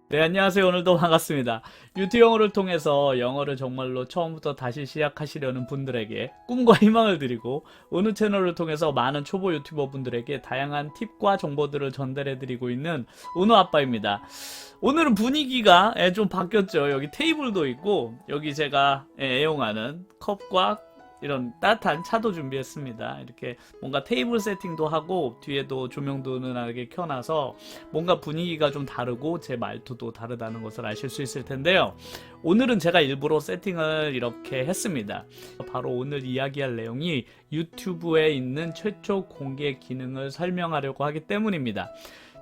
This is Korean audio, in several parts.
네, 안녕하세요. 오늘도 반갑습니다. 유튜브 영어를 통해서 영어를 정말로 처음부터 다시 시작하시려는 분들에게 꿈과 희망을 드리고, 어느 채널을 통해서 많은 초보 유튜버 분들에게 다양한 팁과 정보들을 전달해드리고 있는 은호 아빠입니다. 오늘은 분위기가 좀 바뀌었죠. 여기 테이블도 있고, 여기 제가 애용하는 컵과 이런 따뜻한 차도 준비했습니다. 이렇게 뭔가 테이블 세팅도 하고 뒤에도 조명도 은은하게 켜놔서 뭔가 분위기가 좀 다르고 제 말투도 다르다는 것을 아실 수 있을 텐데요. 오늘은 제가 일부러 세팅을 이렇게 했습니다. 바로 오늘 이야기할 내용이 유튜브에 있는 최초 공개 기능을 설명하려고 하기 때문입니다.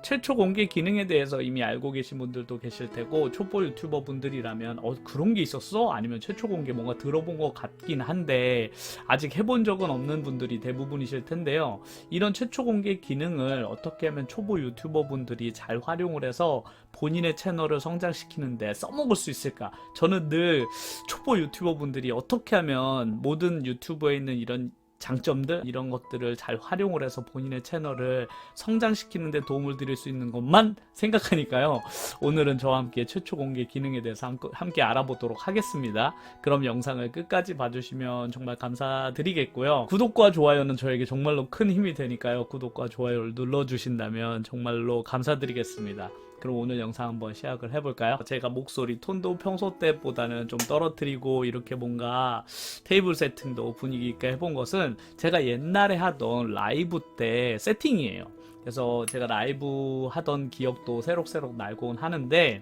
최초 공개 기능에 대해서 이미 알고 계신 분들도 계실 테고, 초보 유튜버 분들이라면 그런 게 있었어? 아니면 최초 공개 뭔가 들어본 것 같긴 한데 아직 해본 적은 없는 분들이 대부분이실 텐데요. 이런 최초 공개 기능을 어떻게 하면 초보 유튜버 분들이 잘 활용을 해서 본인의 채널을 성장시키는데 써먹을 수 있을까? 저는 늘 초보 유튜버 분들이 어떻게 하면 모든 유튜브에 있는 이런 장점들, 이런 것들을 잘 활용을 해서 본인의 채널을 성장시키는 데 도움을 드릴 수 있는 것만 생각하니까요. 오늘은 저와 함께 최초 공개 기능에 대해서 함께 알아보도록 하겠습니다. 그럼 영상을 끝까지 봐주시면 정말 감사드리겠고요. 구독과 좋아요는 저에게 정말로 큰 힘이 되니까요. 구독과 좋아요를 눌러주신다면 정말로 감사드리겠습니다. 그럼 오늘 영상 한번 시작을 해볼까요? 제가 목소리 톤도 평소 때보다는 좀 떨어뜨리고 이렇게 뭔가 테이블 세팅도 분위기 있게 해본 것은 제가 옛날에 하던 라이브 때 세팅이에요. 그래서 제가 라이브 하던 기억도 새록새록 날곤 하는데,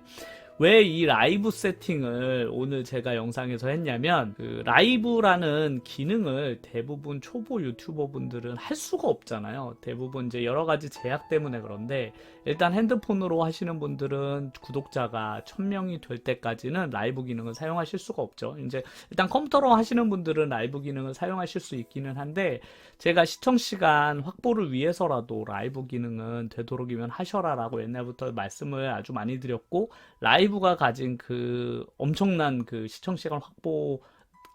왜 이 라이브 세팅을 오늘 제가 영상에서 했냐면, 그 라이브라는 기능을 대부분 초보 유튜버 분들은 할 수가 없잖아요. 대부분 이제 여러 가지 제약 때문에. 그런데 일단 핸드폰으로 하시는 분들은 구독자가 1000명이 될 때까지는 라이브 기능을 사용하실 수가 없죠. 이제 일단 컴퓨터로 하시는 분들은 라이브 기능을 사용하실 수 있기는 한데, 제가 시청 시간 확보를 위해서라도 라이브 기능은 되도록이면 하셔라라고 옛날부터 말씀을 아주 많이 드렸고, 라이브가 가진 그 엄청난 그 시청 시간 확보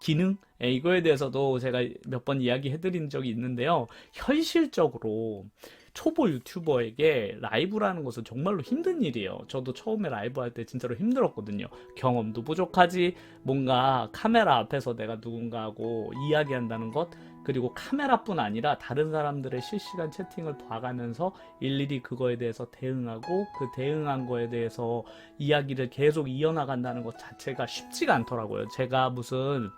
기능? 이거에 대해서도 제가 몇 번 이야기해드린 적이 있는데요. 현실적으로 초보 유튜버에게 라이브라는 것은 정말로 힘든 일이에요. 저도 처음에 라이브 할 때 진짜로 힘들었거든요. 경험도 부족하지, 뭔가 카메라 앞에서 내가 누군가하고 이야기한다는 것, 그리고 카메라뿐 아니라 다른 사람들의 실시간 채팅을 봐가면서 일일이 그거에 대해서 대응하고, 그 대응한 거에 대해서 이야기를 계속 이어나간다는 것 자체가 쉽지가 않더라고요. 제가 무슨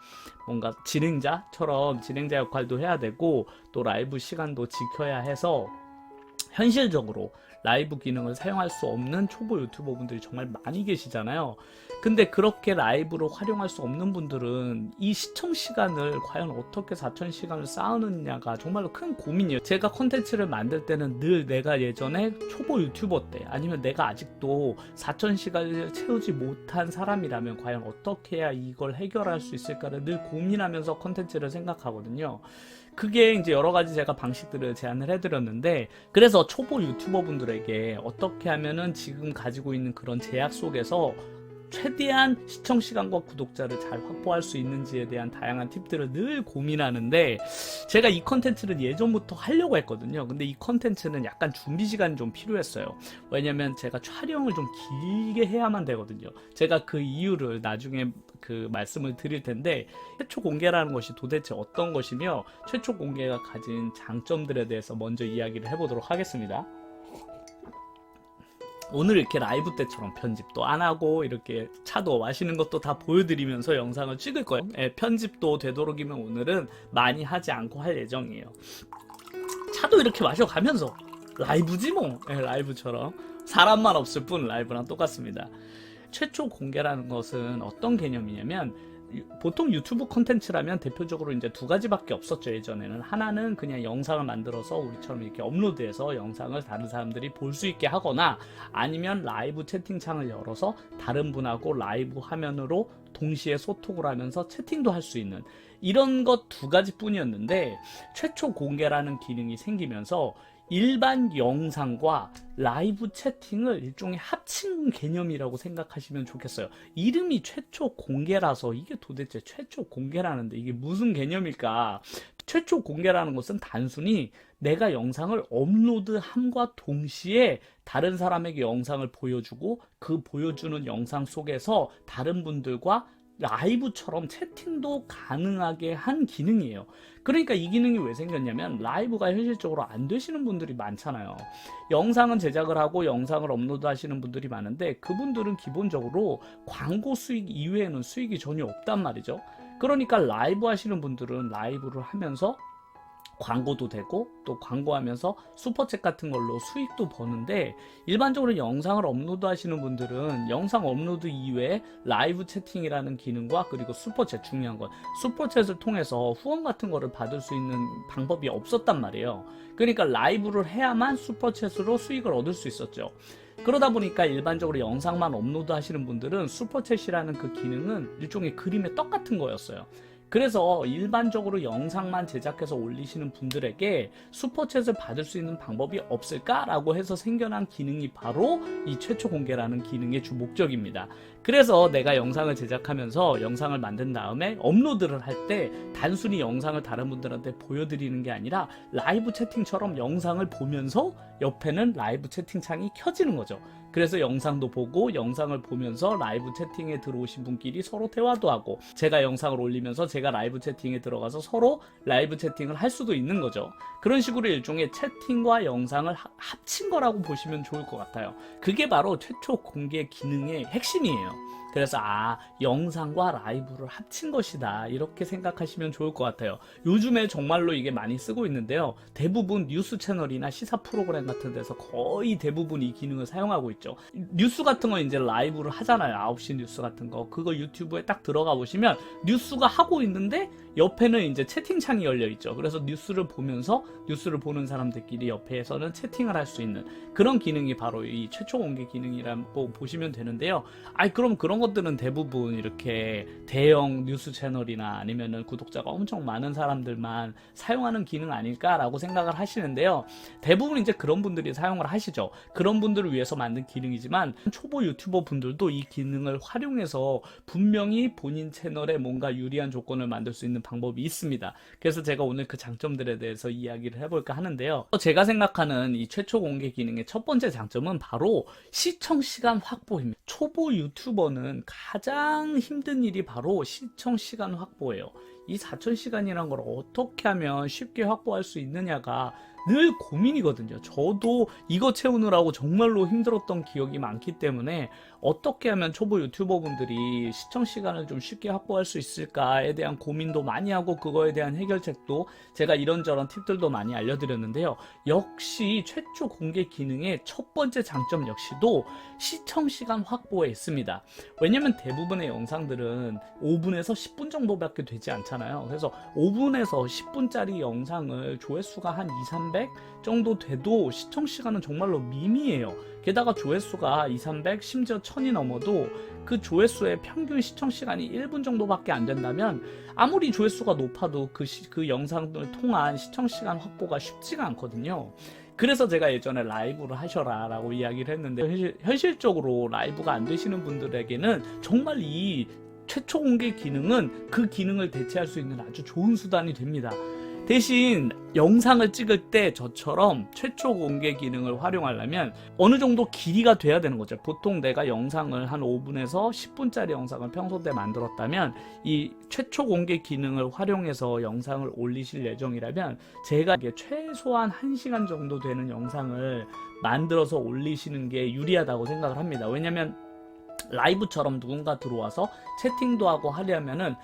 뭔가 진행자처럼 진행자 역할도 해야 되고, 또 라이브 시간도 지켜야 해서 현실적으로 라이브 기능을 사용할 수 없는 초보 유튜버 분들이 정말 많이 계시잖아요. 근데 그렇게 라이브로 활용할 수 없는 분들은 이 시청 시간을 과연 어떻게 4000시간을 쌓느냐가 정말로 큰 고민이에요. 제가 컨텐츠를 만들 때는 늘 내가 예전에 초보 유튜버 때, 아니면 내가 아직도 4000시간을 채우지 못한 사람이라면 과연 어떻게 해야 이걸 해결할 수 있을까를 늘 고민하면서 컨텐츠를 생각하거든요. 그게 이제 여러 가지 제가 방식들을 제안을 해드렸는데, 그래서 초보 유튜버 분들에게 어떻게 하면은 지금 가지고 있는 그런 제약 속에서 최대한 시청 시간과 구독자를 잘 확보할 수 있는지에 대한 다양한 팁들을 늘 고민하는데, 제가 이 컨텐츠를 예전부터 하려고 했거든요. 근데 이 컨텐츠는 약간 준비 시간이 좀 필요했어요. 왜냐면 제가 촬영을 좀 길게 해야만 되거든요. 제가 그 이유를 나중에 그 말씀을 드릴 텐데, 최초 공개라는 것이 도대체 어떤 것이며 최초 공개가 가진 장점들에 대해서 먼저 이야기를 해보도록 하겠습니다. 오늘 이렇게 라이브 때처럼 편집도 안 하고 이렇게 차도 마시는 것도 다 보여드리면서 영상을 찍을 거예요. 편집도 되도록이면 오늘은 많이 하지 않고 할 예정이에요. 차도 이렇게 마셔가면서 라이브지 뭐. 라이브처럼 사람만 없을 뿐 라이브랑 똑같습니다. 최초 공개라는 것은 어떤 개념이냐면, 보통 유튜브 콘텐츠라면 대표적으로 이제 두 가지밖에 없었죠. 예전에는 하나는 그냥 영상을 만들어서 우리처럼 이렇게 업로드해서 영상을 다른 사람들이 볼 수 있게 하거나, 아니면 라이브 채팅창을 열어서 다른 분하고 라이브 화면으로 동시에 소통을 하면서 채팅도 할 수 있는, 이런 것 두 가지 뿐이었는데, 최초 공개라는 기능이 생기면서 일반 영상과 라이브 채팅을 일종의 합친 개념이라고 생각하시면 좋겠어요. 이름이 최초 공개라서 이게 도대체 최초 공개라는데 이게 무슨 개념일까? 최초 공개라는 것은 단순히 내가 영상을 업로드함과 동시에 다른 사람에게 영상을 보여주고 그 보여주는 영상 속에서 다른 분들과 라이브처럼 채팅도 가능하게 한 기능이에요. 그러니까 이 기능이 왜 생겼냐면 라이브가 현실적으로 안 되시는 분들이 많잖아요. 영상은 제작을 하고 영상을 업로드 하시는 분들이 많은데 그분들은 기본적으로 광고 수익 이외에는 수익이 전혀 없단 말이죠. 그러니까 라이브 하시는 분들은 라이브를 하면서 광고도 되고 또 광고하면서 슈퍼챗 같은 걸로 수익도 버는데, 일반적으로 영상을 업로드 하시는 분들은 영상 업로드 이외에 라이브 채팅이라는 기능과 그리고 슈퍼챗, 중요한 건 슈퍼챗을 통해서 후원 같은 거를 받을 수 있는 방법이 없었단 말이에요. 그러니까 라이브를 해야만 슈퍼챗으로 수익을 얻을 수 있었죠. 그러다 보니까 일반적으로 영상만 업로드 하시는 분들은 슈퍼챗이라는 그 기능은 일종의 그림의 떡 같은 거였어요. 그래서 일반적으로 영상만 제작해서 올리시는 분들에게 슈퍼챗을 받을 수 있는 방법이 없을까라고 해서 생겨난 기능이 바로 이 최초 공개라는 기능의 주 목적입니다. 그래서 내가 영상을 제작하면서 영상을 만든 다음에 업로드를 할 때 단순히 영상을 다른 분들한테 보여드리는 게 아니라 라이브 채팅처럼 영상을 보면서 옆에는 라이브 채팅창이 켜지는 거죠. 그래서 영상도 보고 영상을 보면서 라이브 채팅에 들어오신 분끼리 서로 대화도 하고, 제가 영상을 올리면서 제가 라이브 채팅에 들어가서 서로 라이브 채팅을 할 수도 있는 거죠. 그런 식으로 일종의 채팅과 영상을 합친 거라고 보시면 좋을 것 같아요. 그게 바로 최초 공개 기능의 핵심이에요. 그래서 영상과 라이브를 합친 것이다, 이렇게 생각하시면 좋을 것 같아요. 요즘에 정말로 이게 많이 쓰고 있는데요. 대부분 뉴스 채널이나 시사 프로그램 같은 데서 거의 대부분 이 기능을 사용하고 있죠. 뉴스 같은 거 이제 라이브를 하잖아요. 9시 뉴스 같은 거. 그거 유튜브에 딱 들어가 보시면 뉴스가 하고 있는데 옆에는 이제 채팅창이 열려 있죠. 그래서 뉴스를 보면서 뉴스를 보는 사람들끼리 옆에서는 채팅을 할 수 있는 그런 기능이 바로 이 최초 공개 기능이라고 보시면 되는데요. 그럼 그런 것들은 대부분 이렇게 대형 뉴스 채널이나 아니면은 구독자가 엄청 많은 사람들만 사용하는 기능 아닐까라고 생각을 하시는데요. 대부분 이제 그런 분들이 사용을 하시죠. 그런 분들을 위해서 만든 기능이지만 초보 유튜버 분들도 이 기능을 활용해서 분명히 본인 채널에 뭔가 유리한 조건을 만들 수 있는 방법이 있습니다. 그래서 제가 오늘 그 장점들에 대해서 이야기를 해볼까 하는데요. 제가 생각하는 이 최초 공개 기능의 첫 번째 장점은 바로 시청시간 확보입니다. 초보 유튜버는 가장 힘든 일이 바로 시청시간 확보예요. 이 4,000시간이라는 걸 어떻게 하면 쉽게 확보할 수 있느냐가 늘 고민이거든요. 저도 이거 채우느라고 정말로 힘들었던 기억이 많기 때문에 어떻게 하면 초보 유튜버 분들이 시청 시간을 좀 쉽게 확보할 수 있을까에 대한 고민도 많이 하고, 그거에 대한 해결책도 제가 이런저런 팁들도 많이 알려드렸는데요. 역시 최초 공개 기능의 첫 번째 장점 역시도 시청 시간 확보에 있습니다. 왜냐면 대부분의 영상들은 5분에서 10분 정도밖에 되지 않잖아요. 그래서 5분에서 10분짜리 영상을 조회수가 한 2, 300 정도 돼도 시청시간은 정말로 미미해요. 게다가 조회수가 2, 300, 심지어 1000이 넘어도 그 조회수의 평균 시청시간이 1분 정도밖에 안 된다면 아무리 조회수가 높아도 그 영상을 통한 시청시간 확보가 쉽지가 않거든요. 그래서 제가 예전에 라이브를 하셔라 라고 이야기를 했는데, 현실적으로 라이브가 안 되시는 분들에게는 정말 이 최초 공개 기능은 그 기능을 대체할 수 있는 아주 좋은 수단이 됩니다. 대신 영상을 찍을 때 저처럼 최초 공개 기능을 활용하려면 어느 정도 길이가 돼야 되는 거죠. 보통 내가 영상을 한 5분에서 10분짜리 영상을 평소 때 만들었다면 이 최초 공개 기능을 활용해서 영상을 올리실 예정이라면 제가 이게 최소한 1시간 정도 되는 영상을 만들어서 올리시는 게 유리하다고 생각을 합니다. 왜냐면 라이브처럼 누군가 들어와서 채팅도 하고 하려면은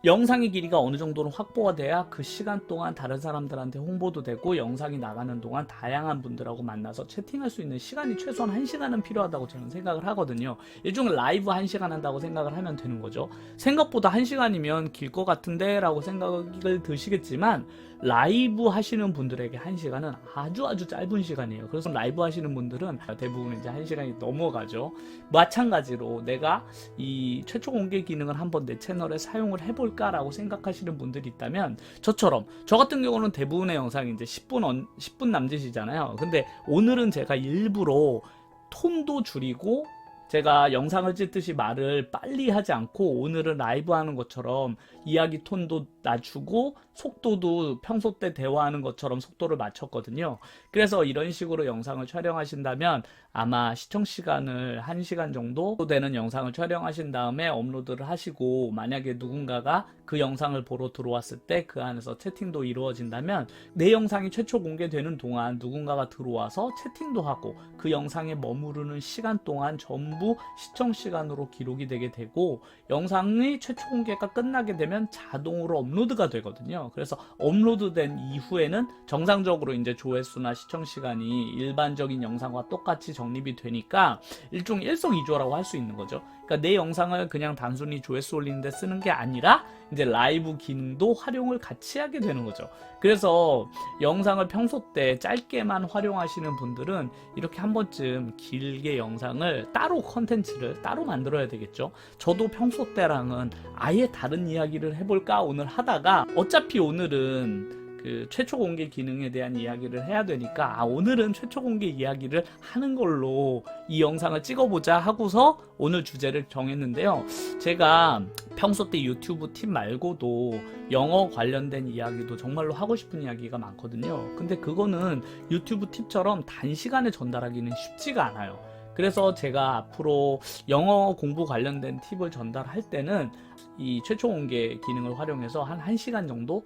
영상의 길이가 어느 정도는 확보가 돼야 그 시간 동안 다른 사람들한테 홍보도 되고, 영상이 나가는 동안 다양한 분들하고 만나서 채팅할 수 있는 시간이 최소한 1시간은 필요하다고 저는 생각을 하거든요. 일종의 라이브 1시간 한다고 생각을 하면 되는 거죠. 생각보다 1시간이면 길 것 같은데 라고 생각을 드시겠지만, 라이브 하시는 분들에게 1시간은 아주 짧은 시간이에요. 그래서 라이브 하시는 분들은 대부분 이제 1시간이 넘어가죠. 마찬가지로 내가 이 최초 공개 기능을 한번 내 채널에 사용을 해볼까 라고 생각하시는 분들이 있다면, 저처럼 저 같은 경우는 대부분의 영상이 이제 10분 남짓이잖아요. 근데 오늘은 제가 일부러 톤도 줄이고 제가 영상을 찍듯이 말을 빨리 하지 않고 오늘은 라이브 하는 것처럼 이야기 톤도 낮추고 속도도 평소 때 대화하는 것처럼 속도를 맞췄거든요. 그래서 이런 식으로 영상을 촬영하신다면 아마 시청 시간을 1시간 정도 되는 영상을 촬영하신 다음에 업로드를 하시고, 만약에 누군가가 그 영상을 보러 들어왔을 때 그 안에서 채팅도 이루어진다면 내 영상이 최초 공개되는 동안 누군가가 들어와서 채팅도 하고 그 영상에 머무르는 시간 동안 전부 시청 시간으로 기록이 되게 되고, 영상이 최초 공개가 끝나게 되면 자동으로 업로드가 되거든요. 그래서 업로드된 이후에는 정상적으로 이제 조회수나 시청 시간이 일반적인 영상과 똑같이 정립이 되니까 일종의 일석이조라고 할 수 있는 거죠. 그러니까 내 영상을 그냥 단순히 조회수 올리는데 쓰는 게 아니라 이제 라이브 기능도 활용을 같이 하게 되는 거죠. 그래서 영상을 평소 때 짧게만 활용하시는 분들은 이렇게 한 번쯤 길게 영상을 따로 컨텐츠를 따로 만들어야 되겠죠. 저도 평소 때랑은 아예 다른 이야기를 해볼까 오늘 하다가, 어차피 오늘은 그 최초 공개 기능에 대한 이야기를 해야 되니까 오늘은 최초 공개 이야기를 하는 걸로 이 영상을 찍어보자 하고서 오늘 주제를 정했는데요. 제가 평소 때 유튜브 팁 말고도 영어 관련된 이야기도 정말로 하고 싶은 이야기가 많거든요. 근데 그거는 유튜브 팁처럼 단시간에 전달하기는 쉽지가 않아요. 그래서 제가 앞으로 영어 공부 관련된 팁을 전달할 때는 이 최초 공개 기능을 활용해서 한 1시간 정도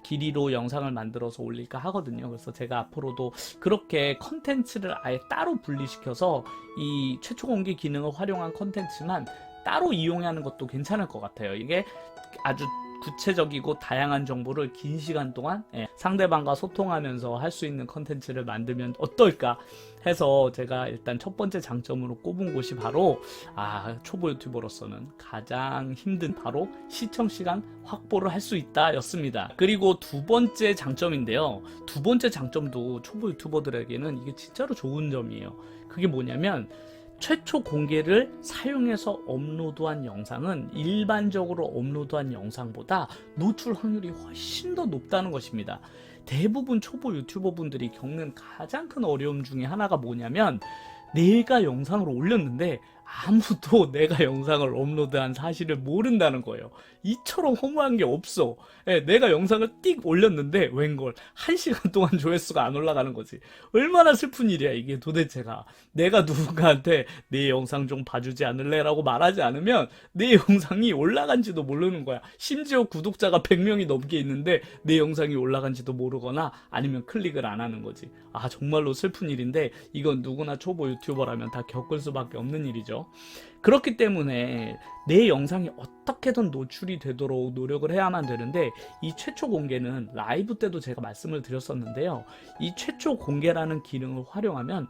길이로 영상을 만들어서 올릴까 하거든요. 그래서 제가 앞으로도 그렇게 컨텐츠를 아예 따로 분리시켜서 이 최초 공개 기능을 활용한 컨텐츠만 따로 이용하는 것도 괜찮을 것 같아요. 이게 아주 구체적이고 다양한 정보를 긴 시간 동안 상대방과 소통하면서 할 수 있는 컨텐츠를 만들면 어떨까 해서 제가 일단 첫 번째 장점으로 꼽은 곳이 바로 초보 유튜버로서는 가장 힘든 바로 시청 시간 확보를 할 수 있다 였습니다. 그리고 두 번째 장점인데요. 두 번째 장점도 초보 유튜버들에게는 이게 진짜로 좋은 점이에요. 그게 뭐냐면 최초 공개를 사용해서 업로드한 영상은 일반적으로 업로드한 영상보다 노출 확률이 훨씬 더 높다는 것입니다. 대부분 초보 유튜버 분들이 겪는 가장 큰 어려움 중에 하나가 뭐냐면, 내가 영상을 올렸는데 아무도 내가 영상을 업로드한 사실을 모른다는 거예요. 이처럼 허무한 게 없어. 내가 영상을 띡 올렸는데 웬걸 1시간 동안 조회수가 안 올라가는 거지. 얼마나 슬픈 일이야 이게 도대체가. 내가 누군가한테 내 영상 좀 봐주지 않을래? 라고 말하지 않으면 내 영상이 올라간지도 모르는 거야. 심지어 구독자가 100명이 넘게 있는데 내 영상이 올라간지도 모르거나 아니면 클릭을 안 하는 거지. 정말로 슬픈 일인데 이건 누구나 초보 유튜버라면 다 겪을 수밖에 없는 일이죠. 그렇기 때문에 내 영상이 어떻게든 노출이 되도록 노력을 해야만 되는데, 이 최초 공개는 라이브 때도 제가 말씀을 드렸었는데요. 이 최초 공개라는 기능을 활용하면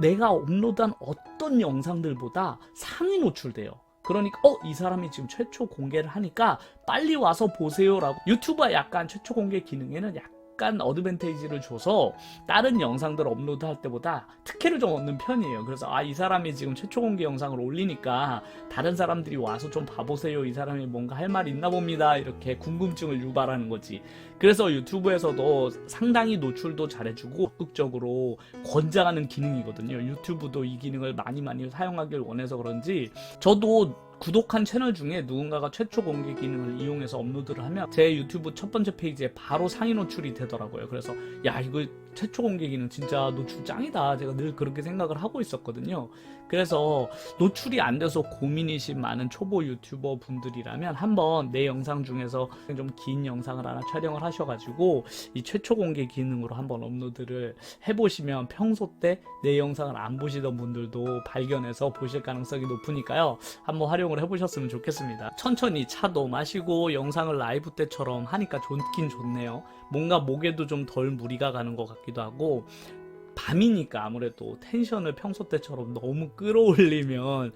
내가 업로드한 어떤 영상들보다 상위 노출돼요. 그러니까 이 사람이 지금 최초 공개를 하니까 빨리 와서 보세요라고. 유튜브가 약간 최초 공개 기능에는 약간 어드밴테이지를 줘서 다른 영상들 업로드 할 때보다 특혜를 좀 얻는 편이에요. 그래서 이 사람이 지금 최초 공개 영상을 올리니까 다른 사람들이 와서 좀 봐보세요, 이 사람이 뭔가 할 말이 있나 봅니다, 이렇게 궁금증을 유발하는 거지. 그래서 유튜브에서도 상당히 노출도 잘해주고 적극적으로 권장하는 기능이거든요. 유튜브도 이 기능을 많이 사용하길 원해서 그런지 저도 구독한 채널 중에 누군가가 최초 공개 기능을 이용해서 업로드를 하면 제 유튜브 첫 번째 페이지에 바로 상위 노출이 되더라고요. 그래서 이거 최초 공개 기능 진짜 노출 짱이다, 제가 늘 그렇게 생각을 하고 있었거든요. 그래서 노출이 안 돼서 고민이신 많은 초보 유튜버 분들이라면 한번 내 영상 중에서 좀 긴 영상을 하나 촬영을 하셔가지고 이 최초 공개 기능으로 한번 업로드를 해보시면 평소 때 내 영상을 안 보시던 분들도 발견해서 보실 가능성이 높으니까요. 한번 활용을 해보셨으면 좋겠습니다. 천천히 차도 마시고 영상을 라이브 때처럼 하니까 좋긴 좋네요. 뭔가 목에도 좀 덜 무리가 가는 것 같기도 하고, 밤이니까 아무래도 텐션을 평소 때처럼 너무 끌어올리면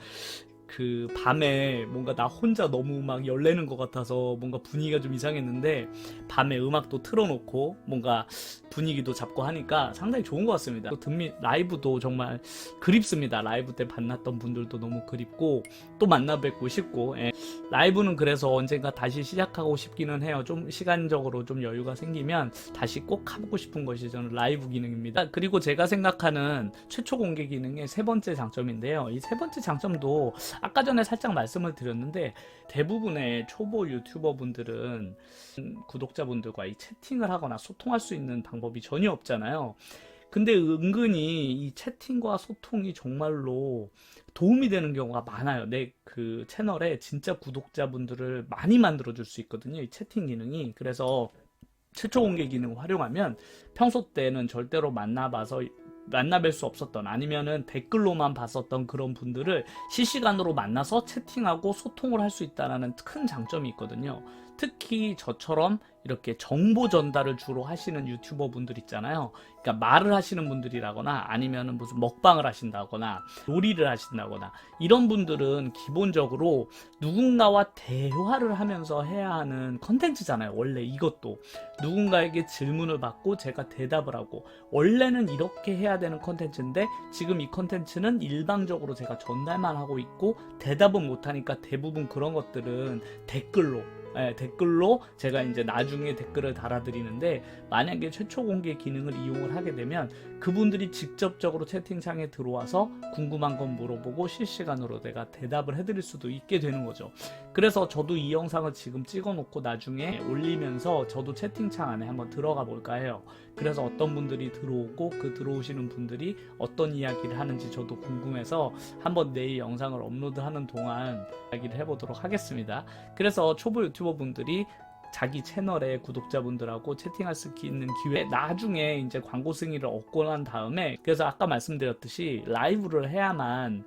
그 밤에 뭔가 나 혼자 너무 막 열내는 것 같아서 뭔가 분위기가 좀 이상했는데, 밤에 음악도 틀어놓고 뭔가 분위기도 잡고 하니까 상당히 좋은 것 같습니다. 라이브도 정말 그립습니다. 라이브 때 만났던 분들도 너무 그립고 또 만나 뵙고 싶고, 예. 라이브는 그래서 언젠가 다시 시작하고 싶기는 해요. 좀 시간적으로 좀 여유가 생기면 다시 꼭 해보고 싶은 것이 저는 라이브 기능입니다. 그리고 제가 생각하는 최초 공개 기능의 세 번째 장점인데요. 이 세 번째 장점도 아까 전에 살짝 말씀을 드렸는데, 대부분의 초보 유튜버 분들은 구독자분들과 이 채팅을 하거나 소통할 수 있는 방법이 전혀 없잖아요. 근데 은근히 이 채팅과 소통이 정말로 도움이 되는 경우가 많아요. 내 그 채널에 진짜 구독자분들을 많이 만들어 줄 수 있거든요, 이 채팅 기능이. 그래서 최초 공개 기능을 활용하면 평소 때는 절대로 만나뵐 수 없었던, 아니면은 댓글로만 봤었던 그런 분들을 실시간으로 만나서 채팅하고 소통을 할 수 있다는 큰 장점이 있거든요. 특히 저처럼 이렇게 정보 전달을 주로 하시는 유튜버 분들 있잖아요. 그러니까 말을 하시는 분들이라거나 아니면은 무슨 먹방을 하신다거나 요리를 하신다거나 이런 분들은 기본적으로 누군가와 대화를 하면서 해야 하는 컨텐츠잖아요. 원래 이것도 누군가에게 질문을 받고 제가 대답을 하고, 원래는 이렇게 해야 되는 컨텐츠인데 지금 이 컨텐츠는 일방적으로 제가 전달만 하고 있고 대답은 못하니까 대부분 그런 것들은 댓글로 제가 이제 나중에 댓글을 달아드리는데, 만약에 최초 공개 기능을 이용을 하게 되면 그분들이 직접적으로 채팅창에 들어와서 궁금한 건 물어보고 실시간으로 내가 대답을 해드릴 수도 있게 되는 거죠. 그래서 저도 이 영상을 지금 찍어놓고 나중에 올리면서 저도 채팅창 안에 한번 들어가 볼까 해요. 그래서 어떤 분들이 들어오고 그 들어오시는 분들이 어떤 이야기를 하는지 저도 궁금해서 한번 내일 영상을 업로드하는 동안 이야기를 해보도록 하겠습니다. 그래서 초보 유튜버 분들이 자기 채널의 구독자분들하고 채팅할 수 있는 기회, 나중에 이제 광고 승인을 얻고 난 다음에, 그래서 아까 말씀드렸듯이 라이브를 해야만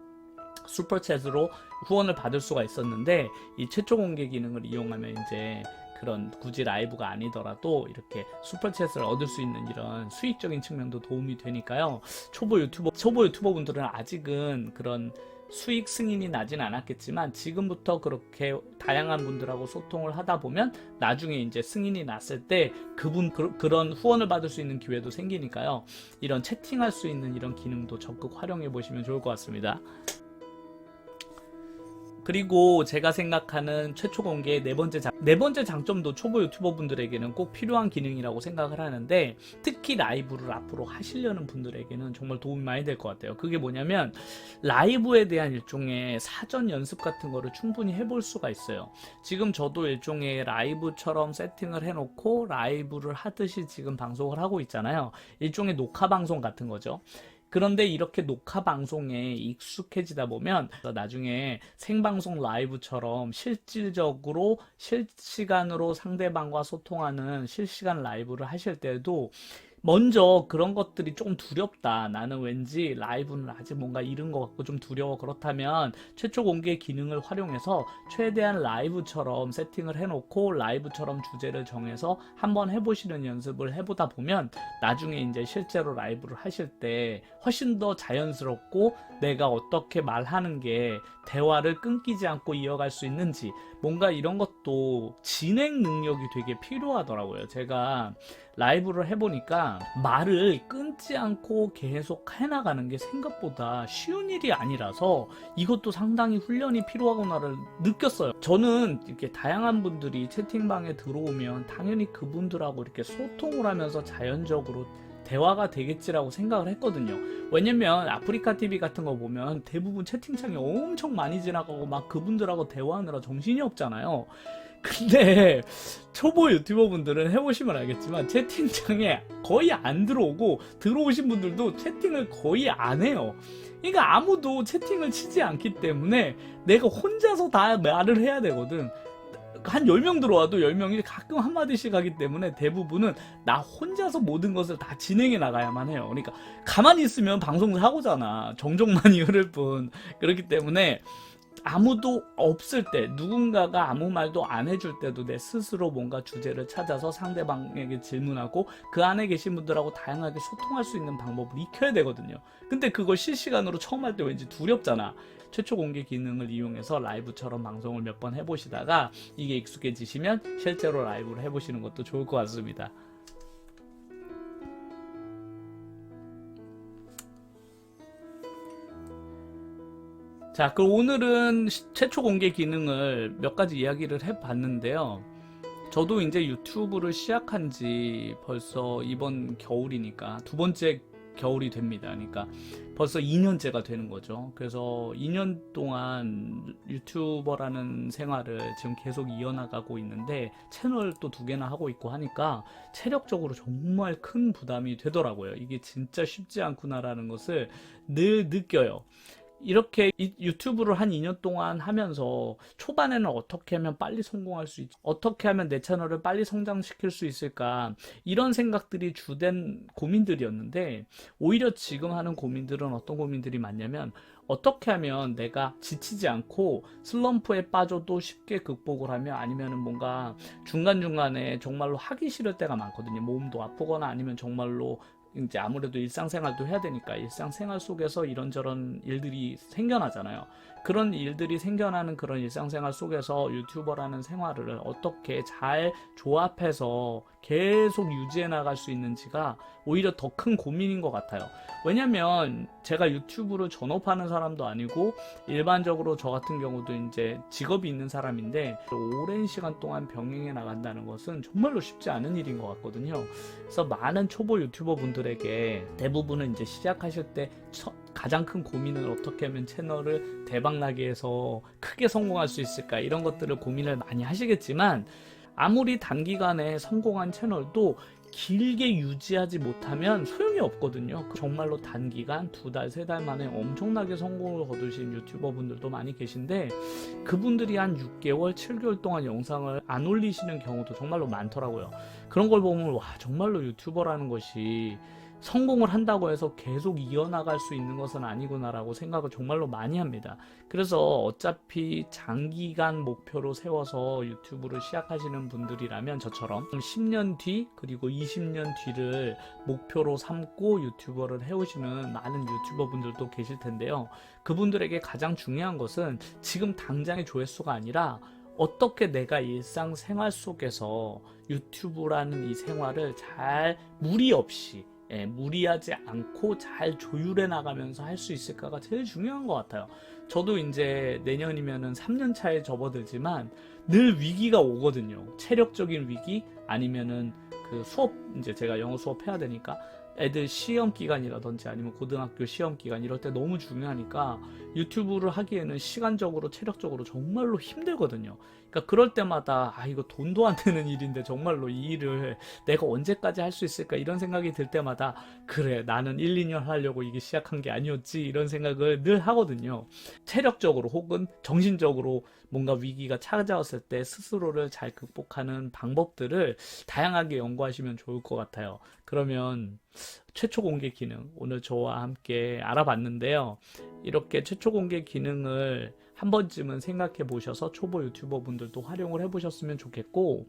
슈퍼챗으로 후원을 받을 수가 있었는데, 이 최초 공개 기능을 이용하면 이제 그런 굳이 라이브가 아니더라도 이렇게 슈퍼챗을 얻을 수 있는 이런 수익적인 측면도 도움이 되니까요. 초보 유튜버 분들은 아직은 그런 수익 승인이 나진 않았겠지만 지금부터 그렇게 다양한 분들하고 소통을 하다 보면 나중에 이제 승인이 났을 때 그런 후원을 받을 수 있는 기회도 생기니까요. 이런 채팅할 수 있는 이런 기능도 적극 활용해 보시면 좋을 것 같습니다. 그리고 제가 생각하는 최초 공개의 네 번째 장점도 초보 유튜버 분들에게는 꼭 필요한 기능이라고 생각을 하는데, 특히 라이브를 앞으로 하시려는 분들에게는 정말 도움이 많이 될 것 같아요. 그게 뭐냐면 라이브에 대한 일종의 사전 연습 같은 거를 충분히 해볼 수가 있어요. 지금 저도 일종의 라이브처럼 세팅을 해놓고 라이브를 하듯이 지금 방송을 하고 있잖아요. 일종의 녹화 방송 같은 거죠. 그런데 이렇게 녹화 방송에 익숙해지다 보면 나중에 생방송 라이브처럼 실질적으로 실시간으로 상대방과 소통하는 실시간 라이브를 하실 때도 먼저 그런 것들이 조금 두렵다, 나는 왠지 라이브는 아직 뭔가 이른 것 같고 좀 두려워, 그렇다면 최초 공개 기능을 활용해서 최대한 라이브처럼 세팅을 해놓고 라이브처럼 주제를 정해서 한번 해보시는 연습을 해보다 보면 나중에 이제 실제로 라이브를 하실 때 훨씬 더 자연스럽고 내가 어떻게 말하는 게 대화를 끊기지 않고 이어갈 수 있는지, 뭔가 이런 것도 진행 능력이 되게 필요하더라고요. 제가 라이브를 해보니까 말을 끊지 않고 계속 해나가는 게 생각보다 쉬운 일이 아니라서 이것도 상당히 훈련이 필요하구나를 느꼈어요. 저는 이렇게 다양한 분들이 채팅방에 들어오면 당연히 그분들하고 이렇게 소통을 하면서 자연적으로 대화가 되겠지라고 생각을 했거든요. 왜냐면 아프리카 TV 같은 거 보면 대부분 채팅창이 엄청 많이 지나가고 막 그분들하고 대화하느라 정신이 없잖아요. 근데 초보 유튜버 분들은 해보시면 알겠지만 채팅창에 거의 안 들어오고, 들어오신 분들도 채팅을 거의 안 해요. 그러니까 아무도 채팅을 치지 않기 때문에 내가 혼자서 다 말을 해야 되거든. 한 10명 들어와도 10명이 가끔 한마디씩 하기 때문에 대부분은 나 혼자서 모든 것을 다 진행해 나가야만 해요. 그러니까 가만히 있으면 방송 사고잖아. 정적만이 흐를 뿐. 그렇기 때문에 아무도 없을 때, 누군가가 아무 말도 안 해줄 때도 내 스스로 뭔가 주제를 찾아서 상대방에게 질문하고 그 안에 계신 분들하고 다양하게 소통할 수 있는 방법을 익혀야 되거든요. 근데 그걸 실시간으로 처음 할 때 왠지 두렵잖아. 최초 공개 기능을 이용해서 라이브처럼 방송을 몇 번 해보시다가 이게 익숙해지시면 실제로 라이브를 해보시는 것도 좋을 것 같습니다. 자, 그럼 오늘은 최초 공개 기능을 몇 가지 이야기를 해봤는데요. 저도 이제 유튜브를 시작한 지 벌써 이번 겨울이니까 두 번째 겨울이 됩니다. 그러니까 벌써 2년째가 되는 거죠. 그래서 2년 동안 유튜버라는 생활을 지금 계속 이어나가고 있는데 채널 또 2개나 하고 있고 하니까 체력적으로 정말 큰 부담이 되더라고요. 이게 진짜 쉽지 않구나라는 것을 늘 느껴요. 이렇게 유튜브를 한 2년 동안 하면서 초반에는 어떻게 하면 빨리 성공할 수 있지? 어떻게 하면 내 채널을 빨리 성장시킬 수 있을까? 이런 생각들이 주된 고민들이었는데 오히려 지금 하는 고민들은 어떤 고민들이 많냐면 어떻게 하면 내가 지치지 않고 슬럼프에 빠져도 쉽게 극복을 하며 아니면은 뭔가 중간중간에 정말로 하기 싫을 때가 많거든요. 몸도 아프거나 아니면 정말로 이제 아무래도 일상생활도 해야 되니까 일상생활 속에서 이런저런 일들이 생겨나잖아요. 그런 일들이 생겨나는 그런 일상생활 속에서 유튜버라는 생활을 어떻게 잘 조합해서 계속 유지해 나갈 수 있는지가 오히려 더 큰 고민인 것 같아요. 왜냐면 제가 유튜브를 전업하는 사람도 아니고 일반적으로 저 같은 경우도 이제 직업이 있는 사람인데 오랜 시간 동안 병행해 나간다는 것은 정말로 쉽지 않은 일인 것 같거든요. 그래서 많은 초보 유튜버 분들에게 대부분은 이제 시작하실 때 가장 큰 고민은 어떻게 하면 채널을 대박나게 해서 크게 성공할 수 있을까 이런 것들을 고민을 많이 하시겠지만 아무리 단기간에 성공한 채널도 길게 유지하지 못하면 소용이 없거든요. 정말로 단기간 2달, 3달 만에 엄청나게 성공을 거두신 유튜버 분들도 많이 계신데 그분들이 한 6개월, 7개월 동안 영상을 안 올리시는 경우도 정말로 많더라고요. 그런 걸 보면 와 정말로 유튜버라는 것이 성공을 한다고 해서 계속 이어나갈 수 있는 것은 아니구나라고 생각을 정말로 많이 합니다. 그래서 어차피 장기간 목표로 세워서 유튜브를 시작하시는 분들이라면 저처럼 10년 뒤 그리고 20년 뒤를 목표로 삼고 유튜버를 해오시는 많은 유튜버 분들도 계실 텐데요. 그분들에게 가장 중요한 것은 지금 당장의 조회수가 아니라 어떻게 내가 일상생활 속에서 유튜브라는 이 생활을 잘 무리 없이 무리하지 않고 잘 조율해 나가면서 할 수 있을까가 제일 중요한 것 같아요. 저도 이제 내년이면은 3년 차에 접어들지만 늘 위기가 오거든요. 체력적인 위기 아니면은 그 수업 이제 제가 영어 수업 해야 되니까 애들 시험 기간이라든지 아니면 고등학교 시험 기간 이럴 때 너무 중요하니까 유튜브를 하기에는 시간적으로 체력적으로 정말로 힘들거든요. 그러니까 그럴 때마다 이거 돈도 안 되는 일인데 정말로 이 일을 내가 언제까지 할 수 있을까 이런 생각이 들 때마다 그래 나는 1, 2년 하려고 이게 시작한 게 아니었지 이런 생각을 늘 하거든요. 체력적으로 혹은 정신적으로 뭔가 위기가 찾아왔을 때 스스로를 잘 극복하는 방법들을 다양하게 연구하시면 좋을 것 같아요. 그러면 최초 공개 기능 오늘 저와 함께 알아봤는데요. 이렇게 최초 공개 기능을 한 번쯤은 생각해 보셔서 초보 유튜버 분들도 활용을 해 보셨으면 좋겠고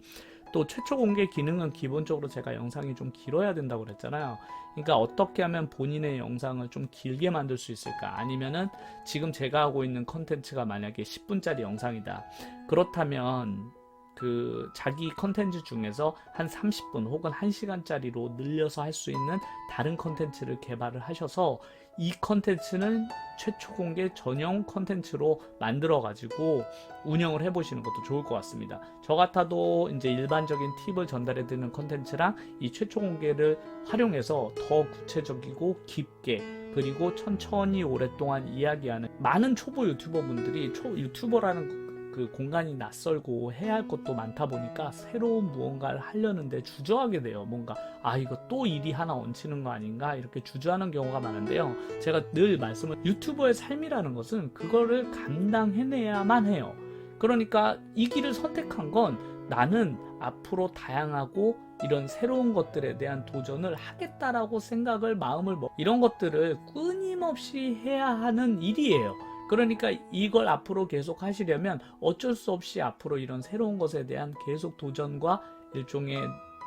또 최초 공개 기능은 기본적으로 제가 영상이 좀 길어야 된다고 그랬잖아요. 그러니까 어떻게 하면 본인의 영상을 좀 길게 만들 수 있을까? 아니면은 지금 제가 하고 있는 컨텐츠가 만약에 10분짜리 영상이다. 그렇다면 그 자기 컨텐츠 중에서 한 30분 혹은 1시간짜리로 늘려서 할 수 있는 다른 컨텐츠를 개발을 하셔서 이 컨텐츠는 최초 공개 전용 컨텐츠로 만들어 가지고 운영을 해보시는 것도 좋을 것 같습니다. 저 같아도 이제 일반적인 팁을 전달해 드리는 컨텐츠랑 이 최초 공개를 활용해서 더 구체적이고 깊게 그리고 천천히 오랫동안 이야기하는 많은 초보 유튜버 분들이 유튜버라는 그 공간이 낯설고 해야 할 것도 많다 보니까 새로운 무언가를 하려는데 주저하게 돼요. 뭔가 이거 또 일이 하나 얹히는 거 아닌가 이렇게 주저하는 경우가 많은데요. 제가 늘 말씀을 유튜버의 삶이라는 것은 그거를 감당해내야만 해요. 그러니까 이 길을 선택한 건 나는 앞으로 다양하고 이런 새로운 것들에 대한 도전을 하겠다라고 생각을 마음을 이런 것들을 끊임없이 해야 하는 일이에요. 그러니까 이걸 앞으로 계속 하시려면 어쩔 수 없이 앞으로 이런 새로운 것에 대한 계속 도전과 일종의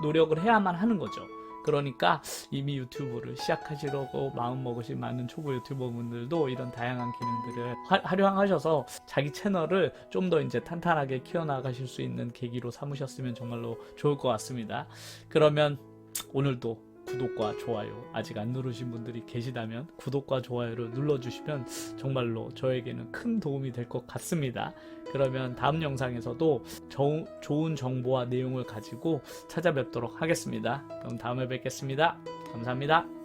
노력을 해야만 하는 거죠. 그러니까 이미 유튜브를 시작하시려고 마음먹으신 많은 초보 유튜버분들도 이런 다양한 기능들을 활용하셔서 자기 채널을 좀 더 이제 탄탄하게 키워나가실 수 있는 계기로 삼으셨으면 정말로 좋을 것 같습니다. 그러면 오늘도 구독과 좋아요 아직 안 누르신 분들이 계시다면 구독과 좋아요를 눌러주시면 정말로 저에게는 큰 도움이 될 것 같습니다. 그러면 다음 영상에서도 좋은 정보와 내용을 가지고 찾아뵙도록 하겠습니다. 그럼 다음에 뵙겠습니다. 감사합니다.